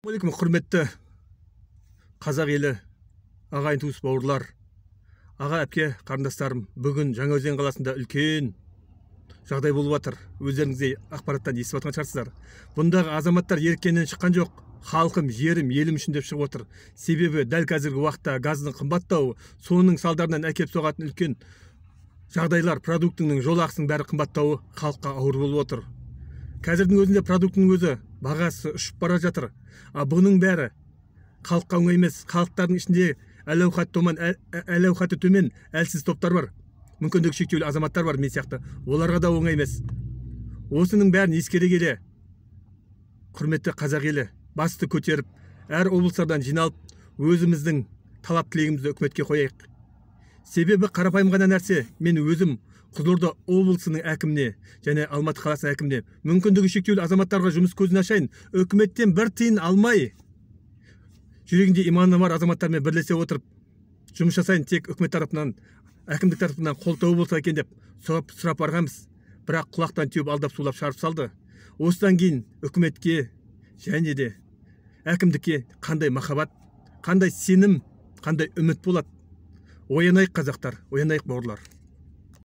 Алейкум, құрметті қазақ елі, ағайын туыс бауырлар, аға әпке қарындастарым, бүгін Жаңаөзен қаласында үлкен жағдай болып жатыр. Өздеріңізде ақпараттан естіп жатқан шығарсыздар. Бұндағы азаматтар еріккеннен шыққан жоқ. Халқым, жерім, елім үшін деп шығып отыр. Себебі дәл қазіргі уақытта газдың қымбаттауы, соның салдарынан әкеп соғатын үлкен жағдайлар, продуктының жолақысының бәрі қымбаттауы халыққа ауыр болып отыр. Қазірдің өзінде продуктының өзі бағасы ұшып бара жатыр. Бұның бәрі халыққа оңай емес. Халықтардың ішінде әл-ауқаты төмен әлсіз топтар бар. Мүмкіндігі шектеулі азаматтар бар, мен сияқты. Оларға да оңай емес. Осының бәрін ескере келе, құрметті қазақ елі, басты көтеріп, әр облыстардан жиналып, өзіміздің талап тілегімізді үкіметке қояйық. Себебі қарапайым ғана нәрсе, мен өзім Қызылорда облысының әкіміне және Алматы қаласының әкіміне мүмкіндігі шектеулі азаматтарға жұмыс көзін ашайын, үкіметтен бір тиын алмай, жүрегінде иманы бар азаматтармен бірлесе отырып жұмыс жасайын, тек үкімет тарапынан, әкімдік тарапынан қолдау болса екен деп сұрап барғанбыз. Бірақ құлақтан теуіп алдап сулап шығарып салды. Осыдан кейін үкіметке және де әкімдікке қандай махаббат, қандай сенім, қандай үміт болады? Оянайық қазақтар, оянайық бауырлар.